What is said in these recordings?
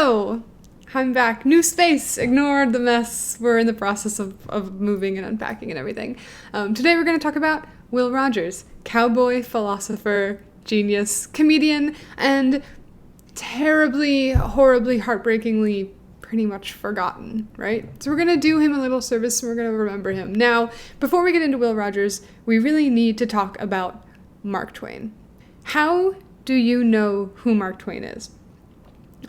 Hello! I'm back. New space. Ignore the mess. We're in the process of moving and unpacking and everything. Today we're going to talk about Will Rogers, cowboy, philosopher, genius, comedian, and terribly, horribly, heartbreakingly pretty much forgotten, right? So we're going to do him a little service and we're going to remember him. Now, before we get into Will Rogers, we really need to talk about Mark Twain. How do you know who Mark Twain is?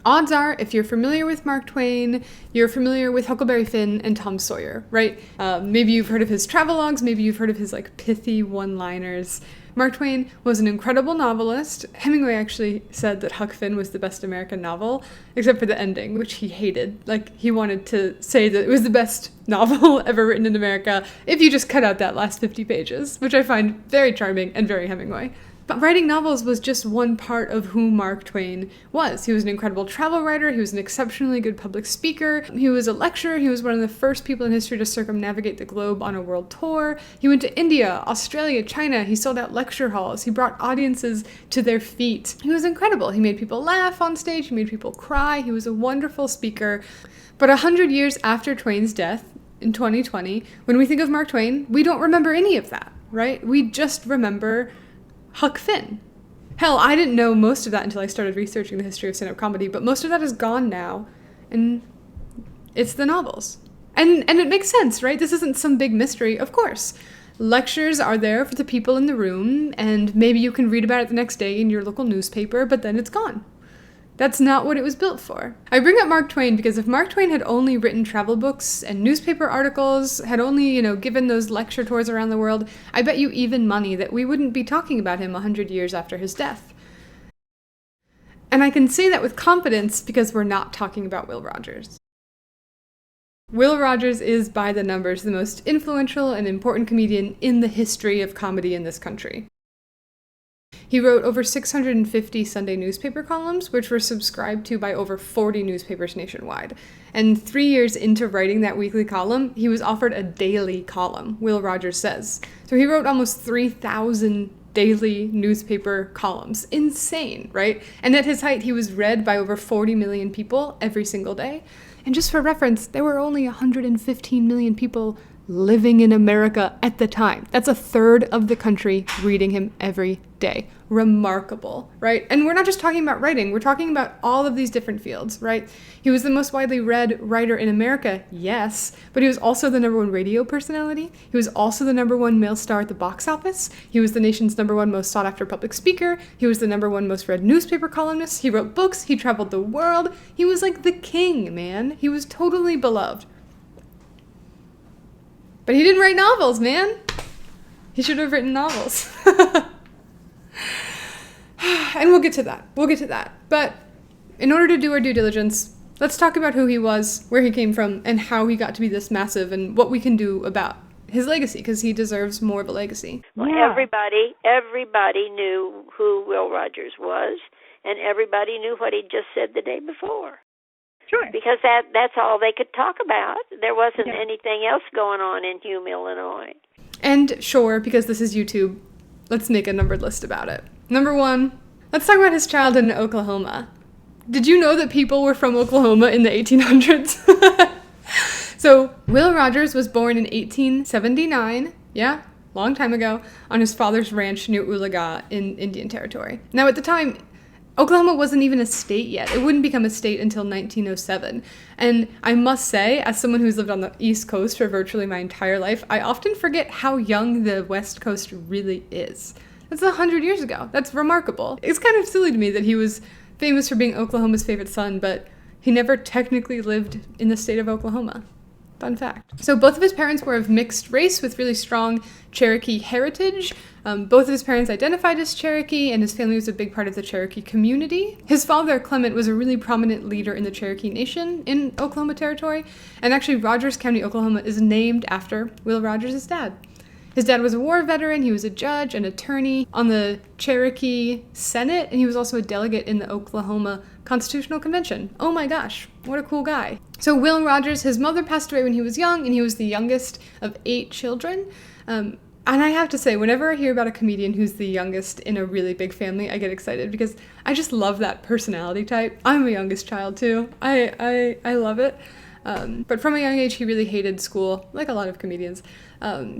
Odds are, if you're familiar with Mark Twain, you're familiar with Huckleberry Finn and Tom Sawyer, right? Maybe you've heard of his travelogues, maybe you've heard of his pithy one-liners. Mark Twain was an incredible novelist. Hemingway actually said that Huck Finn was the best American novel, except for the ending, which he hated. He wanted to say that it was the best novel ever written in America if you just cut out that last 50 pages, which I find very charming and very Hemingway. But writing novels was just one part of who Mark Twain was. He was an incredible travel writer. He was an exceptionally good public speaker. He was a lecturer. He was one of the first people in history to circumnavigate the globe on a world tour. He went to India, Australia, China. He sold out lecture halls. He brought audiences to their feet. He was incredible. He made people laugh on stage. He made people cry. He was a wonderful speaker. But 100 years after Twain's death, in 2020, when we think of Mark Twain, we don't remember any of that, right? We just remember Huck Finn. Hell, I didn't know most of that until I started researching the history of stand-up comedy, but most of that is gone now, and it's the novels. And it makes sense, right? This isn't some big mystery, of course. Lectures are there for the people in the room, and maybe you can read about it the next day in your local newspaper, but then it's gone. That's not what it was built for. I bring up Mark Twain because if Mark Twain had only written travel books and newspaper articles, had only, given those lecture tours around the world, I bet you even money that we wouldn't be talking about him 100 years after his death. And I can say that with confidence because we're not talking about Will Rogers. Will Rogers is, by the numbers, the most influential and important comedian in the history of comedy in this country. He wrote over 650 Sunday newspaper columns, which were subscribed to by over 40 newspapers nationwide. And 3 years into writing that weekly column, he was offered a daily column, Will Rogers says. So he wrote almost 3,000 daily newspaper columns. Insane, right? And at his height, he was read by over 40 million people every single day. And just for reference, there were only 115 million people living in America at the time. That's a third of the country reading him every day. Remarkable, right? And we're not just talking about writing, we're talking about all of these different fields, right? He was the most widely read writer in America, yes, but he was also the #1 radio personality. He was also the #1 male star at the box office. He was the nation's #1 most sought after public speaker. He was the #1 most read newspaper columnist. He wrote books. He traveled the world. He was like the king, man. He was totally beloved. But he didn't write novels, man. He should have written novels. And we'll get to that. But in order to do our due diligence, let's talk about who he was, where he came from, and how he got to be this massive, and what we can do about his legacy, because he deserves more of a legacy. Well, everybody knew who Will Rogers was, and everybody knew what he just said the day before. Sure. Because that's all they could talk about. There wasn't anything else going on in Hume, Illinois. And sure, because this is YouTube, let's make a numbered list about it. #1, let's talk about his childhood in Oklahoma. Did you know that people were from Oklahoma in the 1800s? So, Will Rogers was born in 1879, long time ago, on his father's ranch near Oologah in Indian Territory. Now, at the time, Oklahoma wasn't even a state yet. It wouldn't become a state until 1907. And I must say, as someone who's lived on the East Coast for virtually my entire life, I often forget how young the West Coast really is. That's 100 years ago. That's remarkable. It's kind of silly to me that he was famous for being Oklahoma's favorite son, but he never technically lived in the state of Oklahoma. Fun fact. So both of his parents were of mixed race with really strong Cherokee heritage. Both of his parents identified as Cherokee, and his family was a big part of the Cherokee community. His father, Clement, was a really prominent leader in the Cherokee Nation in Oklahoma Territory, and actually Rogers County, Oklahoma is named after Will Rogers' dad. His dad was a war veteran. He was a judge, an attorney on the Cherokee Senate, and he was also a delegate in the Oklahoma Constitutional Convention. Oh my gosh, what a cool guy. So Will Rogers, his mother passed away when he was young, and he was the youngest of 8 children. And I have to say, whenever I hear about a comedian who's the youngest in a really big family, I get excited because I just love that personality type. I'm a youngest child too. I love it. But from a young age, he really hated school, like a lot of comedians.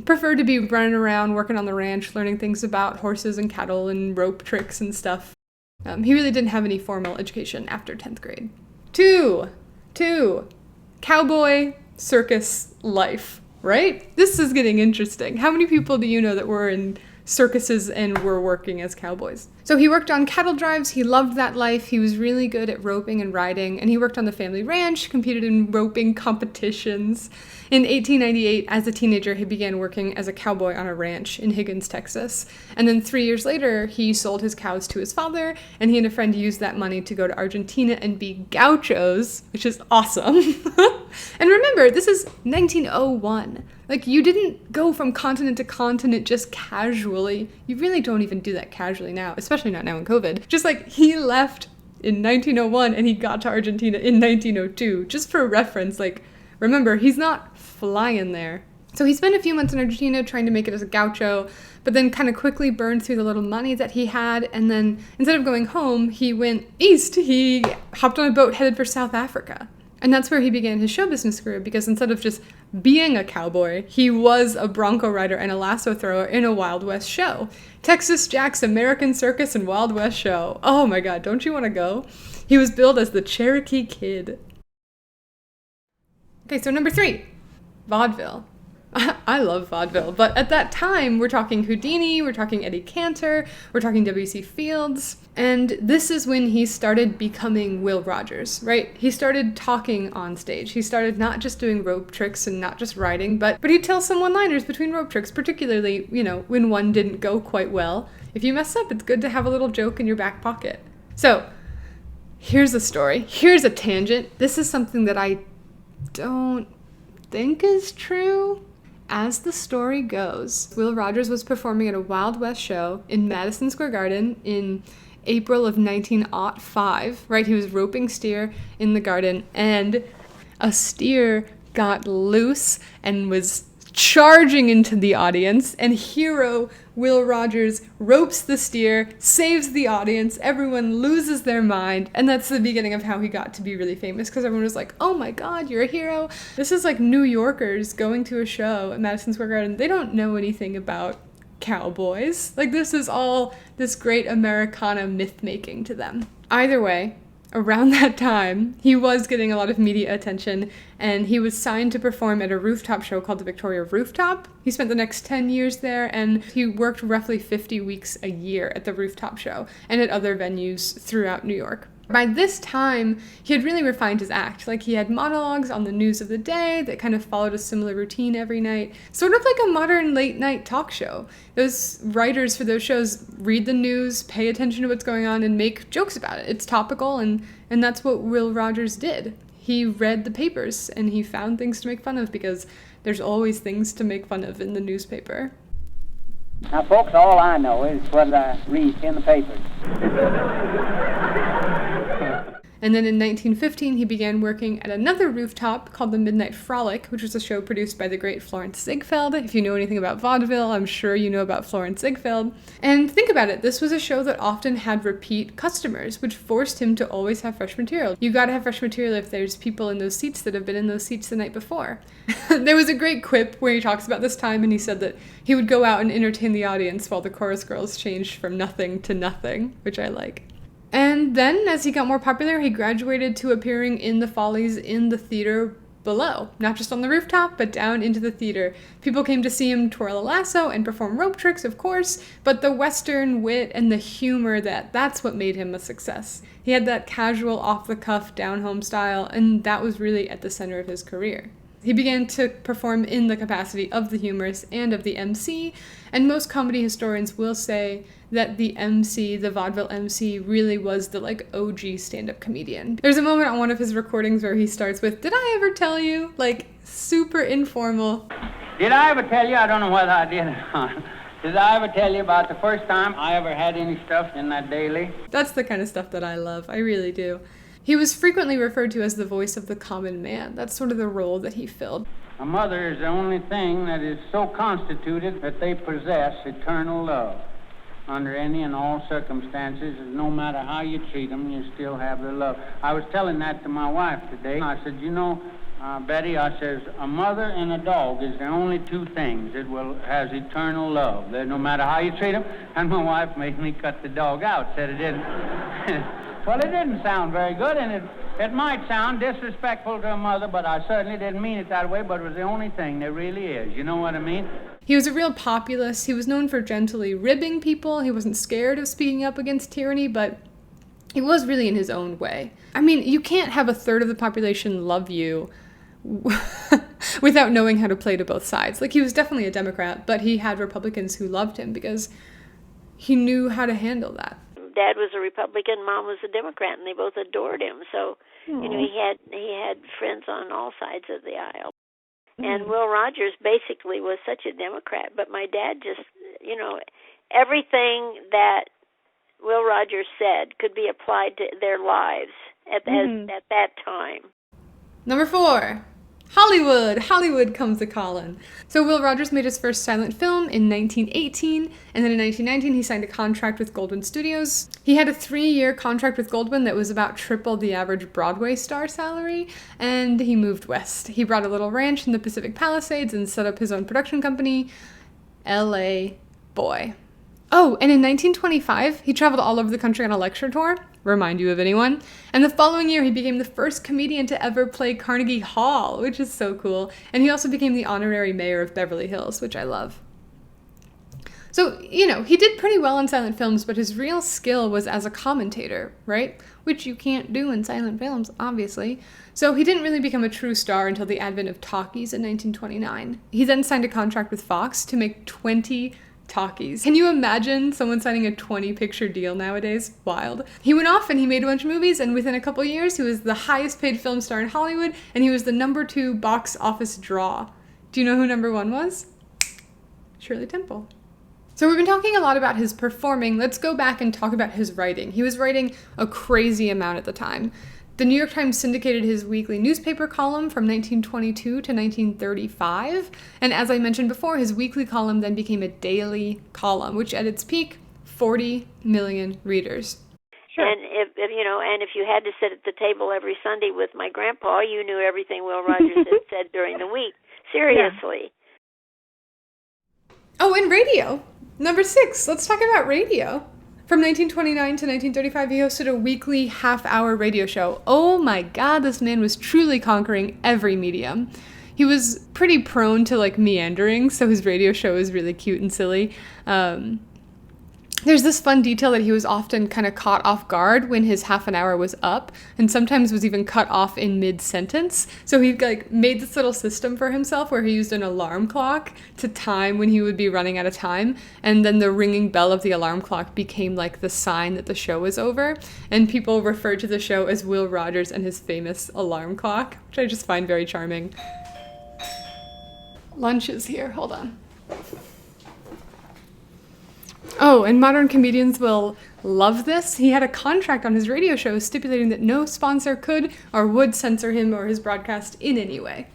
Preferred to be running around, working on the ranch, learning things about horses and cattle and rope tricks and stuff. He really didn't have any formal education after 10th grade. Two, cowboy circus life. Right? This is getting interesting. How many people do you know that were in circuses and were working as cowboys? So he worked on cattle drives. He loved that life. He was really good at roping and riding, and he worked on the family ranch, competed in roping competitions. In 1898, as a teenager, he began working as a cowboy on a ranch in Higgins, Texas. And then 3 years later, he sold his cows to his father, and he and a friend used that money to go to Argentina and be gauchos, which is awesome. And remember, this is 1901. Like, you didn't go from continent to continent just casually. You really don't even do that casually now, especially not now in COVID. Just like he left in 1901 and he got to Argentina in 1902. Just for reference, like, remember, he's not flying there. So he spent a few months in Argentina trying to make it as a gaucho, but then kind of quickly burned through the little money that he had. And then instead of going home, he went east. He hopped on a boat headed for South Africa. And that's where he began his show business career, because instead of just being a cowboy, he was a bronco rider and a lasso thrower in a Wild West show. Texas Jack's American Circus and Wild West Show. Oh my God, don't you want to go? He was billed as the Cherokee Kid. Okay, so number 3, vaudeville. I love vaudeville, but at that time, we're talking Houdini, we're talking Eddie Cantor, we're talking W.C. Fields, and this is when he started becoming Will Rogers, right? He started talking on stage. He started not just doing rope tricks and not just riding, but he'd tell some one-liners between rope tricks, particularly, when one didn't go quite well. If you mess up, it's good to have a little joke in your back pocket. So, here's a story. Here's a tangent. This is something that I don't think is true. As the story goes, Will Rogers was performing at a Wild West show in Madison Square Garden in April of 1905, right? He was roping steer in the garden, and a steer got loose and was charging into the audience, and hero Will Rogers ropes the steer, saves the audience, everyone loses their mind, and that's the beginning of how he got to be really famous, because everyone was like, oh my God, you're a hero. This is like New Yorkers going to a show at Madison Square Garden. They don't know anything about cowboys. Like, this is all this great Americana myth-making to them. Either way, around that time, he was getting a lot of media attention, and he was signed to perform at a rooftop show called the Victoria Rooftop. He spent the next 10 years there, and he worked roughly 50 weeks a year at the rooftop show and at other venues throughout New York. By this time, he had really refined his act. Like, he had monologues on the news of the day that kind of followed a similar routine every night. Sort of like a modern late-night talk show. Those writers for those shows read the news, pay attention to what's going on, and make jokes about it. It's topical, and that's what Will Rogers did. He read the papers, and he found things to make fun of, because there's always things to make fun of in the newspaper. Now, folks, all I know is what I read in the papers. And then in 1915, he began working at another rooftop called the Midnight Frolic, which was a show produced by the great Florence Ziegfeld. If you know anything about vaudeville, I'm sure you know about Florence Ziegfeld. And think about it, this was a show that often had repeat customers, which forced him to always have fresh material. You gotta have fresh material if there's people in those seats that have been in those seats the night before. There was a great quip where he talks about this time, and he said that he would go out and entertain the audience while the chorus girls changed from nothing to nothing, which I like. And then, as he got more popular, he graduated to appearing in the Follies in the theater below. Not just on the rooftop, but down into the theater. People came to see him twirl a lasso and perform rope tricks, of course, but the Western wit and the humor, that's what made him a success. He had that casual, off-the-cuff, down-home style, and that was really at the center of his career. He began to perform in the capacity of the humorist and of the MC, and most comedy historians will say that the MC, the vaudeville MC, really was the OG stand-up comedian. There's a moment on one of his recordings where he starts with, "Did I ever tell you?" Super informal. Did I ever tell you? I don't know whether I did or not. Did I ever tell you about the first time I ever had any stuff in that daily? That's the kind of stuff that I love. I really do. He was frequently referred to as the voice of the common man. That's sort of the role that he filled. A mother is the only thing that is so constituted that they possess eternal love. Under any and all circumstances, no matter how you treat them, you still have their love. I was telling that to my wife today. I said, you know, Betty, I says, a mother and a dog is the only two things that has eternal love. That no matter how you treat them, and my wife made me cut the dog out, said it didn't. Well, it didn't sound very good, and it might sound disrespectful to a mother, but I certainly didn't mean it that way, but it was the only thing there really is. You know what I mean? He was a real populist. He was known for gently ribbing people. He wasn't scared of speaking up against tyranny, but he was really in his own way. I mean, you can't have a third of the population love you without knowing how to play to both sides. Like, he was definitely a Democrat, but he had Republicans who loved him because he knew how to handle that. Dad was a Republican, Mom was a Democrat, and they both adored him. So, you know, he had friends on all sides of the aisle. And Will Rogers basically was such a Democrat, but my dad just, you know, everything that Will Rogers said could be applied to their lives at that time. Number 4. Hollywood! Hollywood comes a-callin'. So Will Rogers made his first silent film in 1918, and then in 1919 he signed a contract with Goldwyn Studios. He had a 3-year contract with Goldwyn that was about triple the average Broadway star salary, and he moved west. He bought a little ranch in the Pacific Palisades and set up his own production company, L.A. Boy. Oh, and in 1925, he traveled all over the country on a lecture tour. Remind you of anyone? And the following year, he became the first comedian to ever play Carnegie Hall, which is so cool. And he also became the honorary mayor of Beverly Hills, which I love. So, you know, he did pretty well in silent films, but his real skill was as a commentator, right? Which you can't do in silent films, obviously. So he didn't really become a true star until the advent of talkies in 1929. He then signed a contract with Fox to make 20 talkies. Can you imagine someone signing a 20-picture deal nowadays? Wild. He went off and he made a bunch of movies, and within a couple years, he was the highest paid film star in Hollywood, and he was the number 2 box office draw. Do you know who number 1 was? Shirley Temple. So we've been talking a lot about his performing. Let's go back and talk about his writing. He was writing a crazy amount at the time. The New York Times syndicated his weekly newspaper column from 1922 to 1935, and as I mentioned before, his weekly column then became a daily column, which at its peak, 40 million readers. Sure. And if you had to sit at the table every Sunday with my grandpa, you knew everything Will Rogers had said during the week. Seriously. Yeah. Oh, and radio. Number 6. Let's talk about radio. From 1929 to 1935, he hosted a weekly half-hour radio show. Oh my God, this man was truly conquering every medium. He was pretty prone to, meandering, so his radio show is really cute and silly. There's this fun detail that he was often kind of caught off guard when his half an hour was up, and sometimes was even cut off in mid-sentence. So he made this little system for himself where he used an alarm clock to time when he would be running out of time, and then the ringing bell of the alarm clock became the sign that the show was over, and people referred to the show as Will Rogers and his famous alarm clock, which I just find very charming. Lunch is here, hold on. Oh, and modern comedians will love this. He had a contract on his radio show stipulating that no sponsor could or would censor him or his broadcast in any way,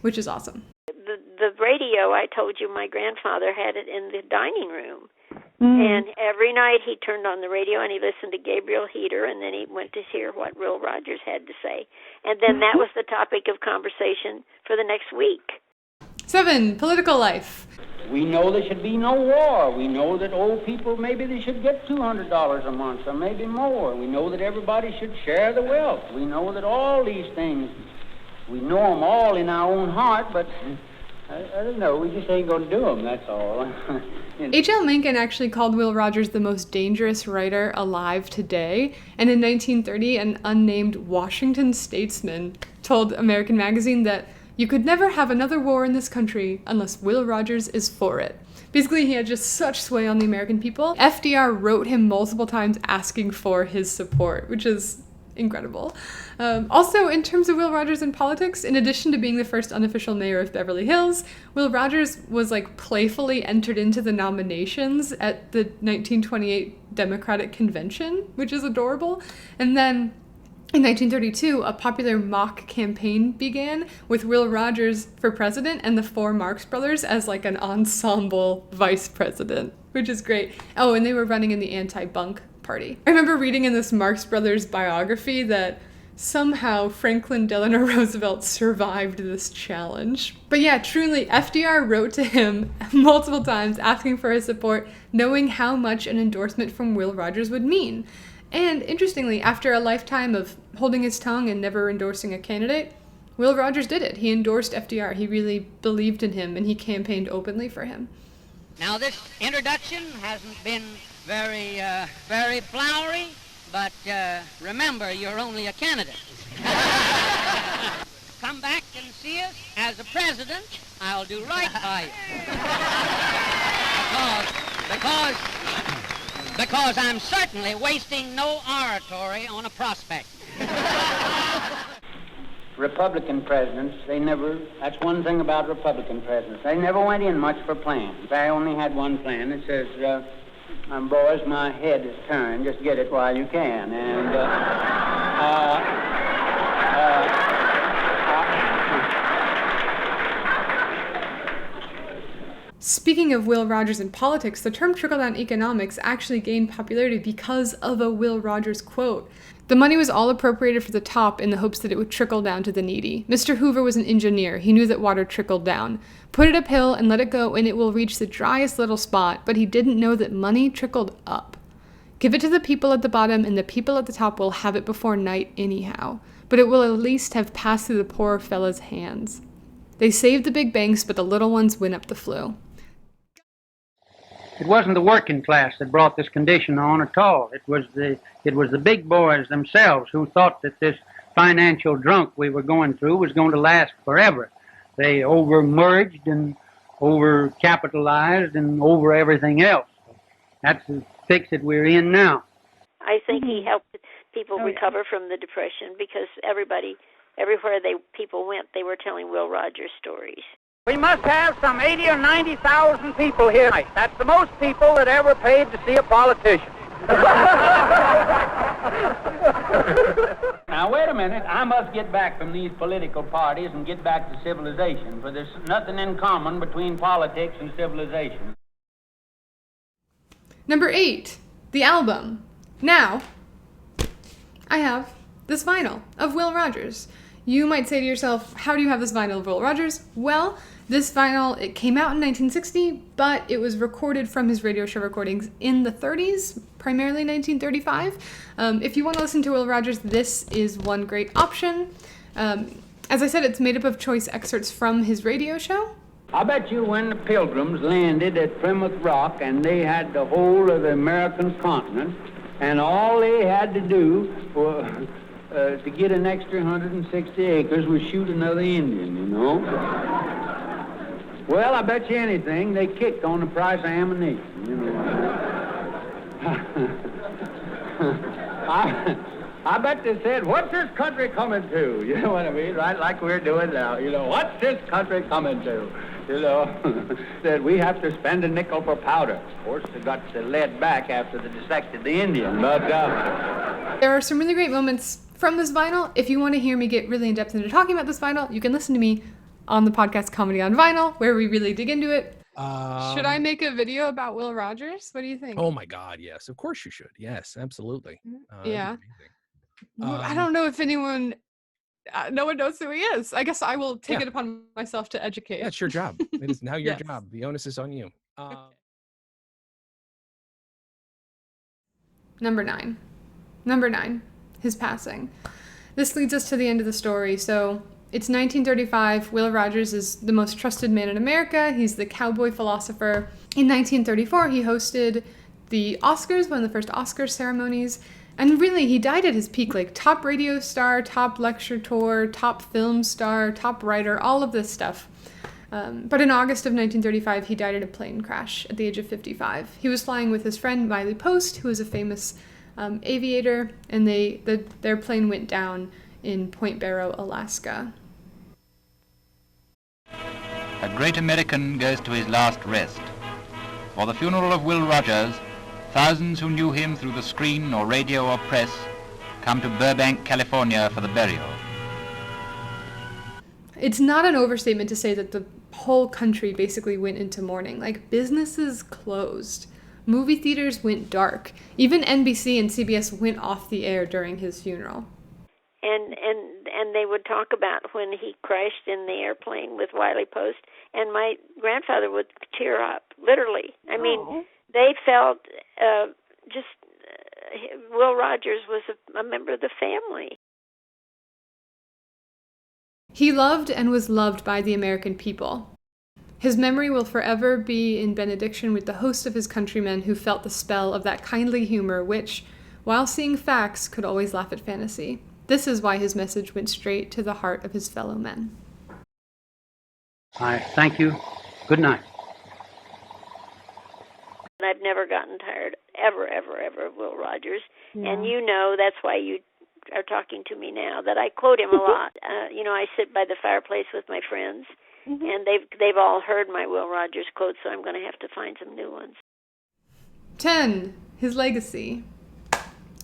which is awesome. The radio, I told you, my grandfather had it in the dining room. And every night he turned on the radio and he listened to Gabriel Heater, and then he went to hear what Will Rogers had to say. And then that was the topic of conversation for the next week. 7, political life. We know there should be no war. We know that old people, maybe they should get $200 a month or maybe more. We know that everybody should share the wealth. We know that all these things, we know them all in our own heart, but I don't know, we just ain't going to do them, that's all. H.L. Mencken actually called Will Rogers the most dangerous writer alive today, and in 1930, an unnamed Washington statesman told American Magazine that you could never have another war in this country unless Will Rogers is for it. Basically, he had just such sway on the American people. FDR wrote him multiple times asking for his support, which is incredible. Also, in terms of Will Rogers in politics, in addition to being the first unofficial mayor of Beverly Hills, Will Rogers was playfully entered into the nominations at the 1928 Democratic Convention, which is adorable. And then In 1932, a popular mock campaign began with Will Rogers for president and the four Marx Brothers as like an ensemble vice president, which is great. Oh, and they were running in the anti-bunk party. I remember reading in this Marx Brothers biography that somehow Franklin Delano Roosevelt survived this challenge. But yeah, truly, FDR wrote to him multiple times asking for his support, knowing how much an endorsement from Will Rogers would mean. And interestingly, after a lifetime of holding his tongue and never endorsing a candidate, Will Rogers did it. He endorsed FDR. He really believed in him, and he campaigned openly for him. Now, this introduction hasn't been very flowery, but remember, you're only a candidate. Come back and see us as a president. I'll do right by you. Because I'm certainly wasting no oratory on a prospect. Republican presidents, that's one thing about Republican presidents. They never went in much for plans. They only had one plan. It says, boys, my head is turned. Just get it while you can. And, Speaking of Will Rogers in politics, the term trickle-down economics actually gained popularity because of a Will Rogers quote. The money was all appropriated for the top in the hopes that it would trickle down to the needy. Mr. Hoover was an engineer. He knew that water trickled down. Put it uphill and let it go and it will reach the driest little spot, but he didn't know that money trickled up. Give it to the people at the bottom and the people at the top will have it before night anyhow, but it will at least have passed through the poor fella's hands. They saved the big banks, but the little ones went up the flue. it wasn't the working class that brought this condition on at all. It was the big boys themselves who thought that this financial drunk we were going through was going to last forever. They over-merged and over-capitalized and over everything else. That's the fix that we're in now. I think he helped people recover from the Depression because everywhere people went, they were telling Will Rogers stories. We must have some 80 or 90,000 people here tonight. That's the most people that ever paid to see a politician. Now, wait a minute. I must get back from these political parties and get back to civilization, for there's nothing in common between politics and civilization. Number 8, the album. Now, I have this vinyl of Will Rogers. You might say to yourself, how do you have this vinyl of Will Rogers? Well, this vinyl, it came out in 1960, but it was recorded from his radio show recordings in the 30s, primarily 1935. If you want to listen to Will Rogers, this is one great option. As I said, it's made up of choice excerpts from his radio show. I bet you when the Pilgrims landed at Plymouth Rock and they had the whole of the American continent, and all they had to do was to get an extra 160 acres was shoot another Indian, you know. Well, I bet you anything, they kicked on the price of ammunition, you know. I bet they said, what's this country coming to? You know what I mean? Right, like we're doing now, you know. What's this country coming to? You know, that we have to spend a nickel for powder. Of course, they got the lead back after they dissected the Indian, but... There are some really great moments from this vinyl. If you want to hear me get really in-depth into talking about this vinyl, you can listen to me on the podcast Comedy on Vinyl, where we really dig into it. Should I make a video about Will Rogers? What do you think? Oh my God, yes. Of course you should. Yes, absolutely. Yeah. I don't know if anyone... no one knows who he is. I guess I will take it upon myself to educate. Yeah, it's your job. It is now your job. The onus is on you. Number 9, his passing. This leads us to the end of the story. So it's 1935. Will Rogers is the most trusted man in America. He's the cowboy philosopher. In 1934, he hosted the Oscars, one of the first Oscar ceremonies. And really, he died at his peak, like top radio star, top lecture tour, top film star, top writer, all of this stuff. But in August of 1935, he died in a plane crash at the age of 55. He was flying with his friend Miley Post, who was a famous aviator, and their plane went down in Point Barrow, Alaska. A great American goes to his last rest. For the funeral of Will Rogers, thousands who knew him through the screen or radio or press come to Burbank, California for the burial. It's not an overstatement to say that the whole country basically went into mourning. Like, businesses closed. Movie theaters went dark. Even NBC and CBS went off the air during his funeral. And they would talk about when he crashed in the airplane with Wiley Post, and my grandfather would tear up, literally. I mean, they felt Will Rogers was a member of the family. He loved and was loved by the American people. His memory will forever be in benediction with the host of his countrymen who felt the spell of that kindly humor which, while seeing facts, could always laugh at fantasy. This is why his message went straight to the heart of his fellow men. I thank you. Good night. I've never gotten tired, ever, ever, ever, of Will Rogers. Yeah. And you know that's why you are talking to me now, that I quote him a lot. I sit by the fireplace with my friends, and they've all heard my Will Rogers quotes, so I'm going to have to find some new ones. 10. His legacy.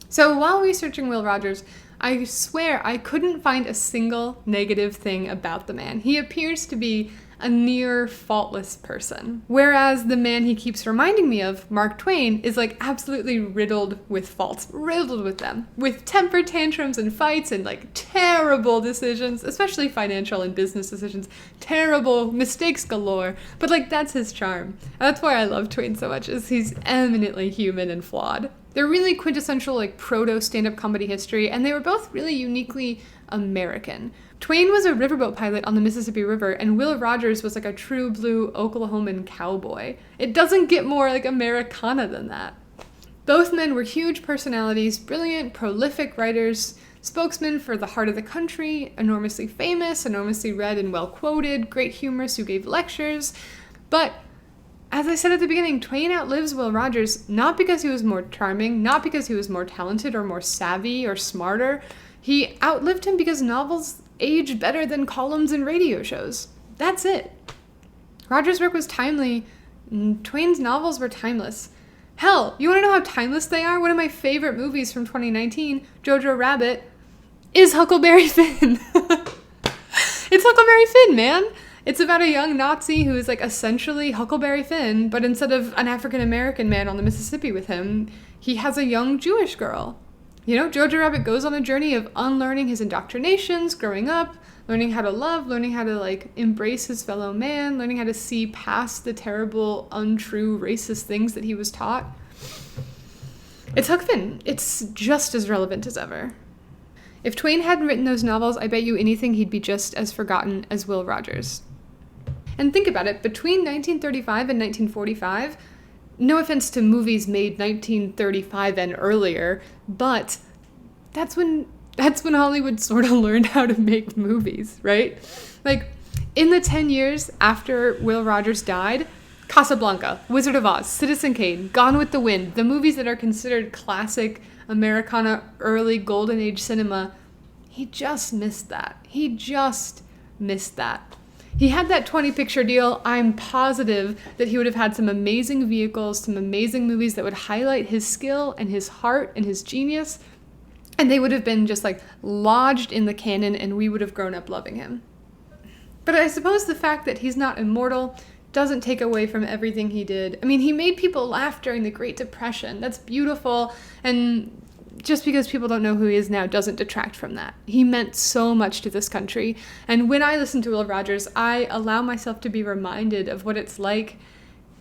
So while researching Will Rogers, I swear I couldn't find a single negative thing about the man. He appears to be a near faultless person. Whereas the man he keeps reminding me of, Mark Twain, is like absolutely riddled with faults. Riddled with them. With temper tantrums and fights and like terrible decisions, especially financial and business decisions. Terrible mistakes galore. But like that's his charm. That's why I love Twain so much, is he's eminently human and flawed. They're really quintessential like proto stand-up comedy history, and they were both really uniquely American. Twain was a riverboat pilot on the Mississippi River, and Will Rogers was like a true blue Oklahoman cowboy. It doesn't get more like Americana than that. Both men were huge personalities, brilliant, prolific writers, spokesmen for the heart of the country, enormously famous, enormously read and well quoted, great humorists who gave lectures. But as I said at the beginning, Twain outlives Will Rogers not because he was more charming, not because he was more talented or more savvy or smarter. He outlived him because novels age better than columns and radio shows. That's it. Rogers' work was timely, and Twain's novels were timeless. Hell, you want to know how timeless they are? One of my favorite movies from 2019, Jojo Rabbit, is Huckleberry Finn. It's Huckleberry Finn, man. It's about a young Nazi who is like essentially Huckleberry Finn, but instead of an African-American man on the Mississippi with him, he has a young Jewish girl. You know, Jojo Rabbit goes on a journey of unlearning his indoctrinations, growing up, learning how to love, learning how to like embrace his fellow man, learning how to see past the terrible, untrue, racist things that he was taught. It's Huck Finn. It's just as relevant as ever. If Twain hadn't written those novels, I bet you anything he'd be just as forgotten as Will Rogers. And think about it, between 1935 and 1945, no offense to movies made 1935 and earlier, but that's when Hollywood sort of learned how to make movies, right? Like, in the 10 years after Will Rogers died, Casablanca, Wizard of Oz, Citizen Kane, Gone with the Wind, the movies that are considered classic Americana early golden age cinema, he just missed that. He just missed that. He had that 20-picture deal. I'm positive that he would have had some amazing vehicles, some amazing movies that would highlight his skill and his heart and his genius, and they would have been just like lodged in the canon, and we would have grown up loving him. But I suppose the fact that he's not immortal doesn't take away from everything he did. I mean, he made people laugh during the Great Depression. That's beautiful, and just because people don't know who he is now doesn't detract from that. He meant so much to this country. And when I listen to Will Rogers, I allow myself to be reminded of what it's like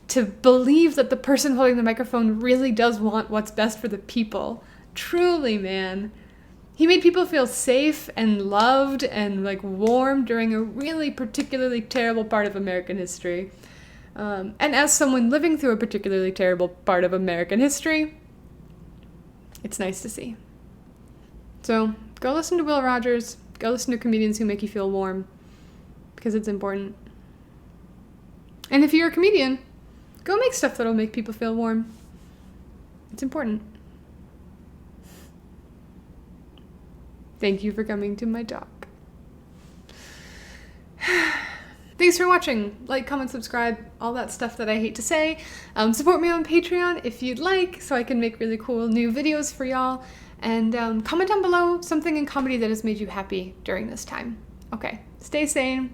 to believe that the person holding the microphone really does want what's best for the people. Truly, man. He made people feel safe and loved and like warm during a really particularly terrible part of American history. And as someone living through a particularly terrible part of American history, it's nice to see. So go listen to Will Rogers. Go listen to comedians who make you feel warm, because it's important. And if you're a comedian, go make stuff that'll make people feel warm. It's important. Thank you for coming to my talk. Thanks for watching. Like, comment, subscribe, all that stuff that I hate to say. Support me on Patreon if you'd like, so I can make really cool new videos for y'all. And comment down below something in comedy that has made you happy during this time. Okay, stay sane.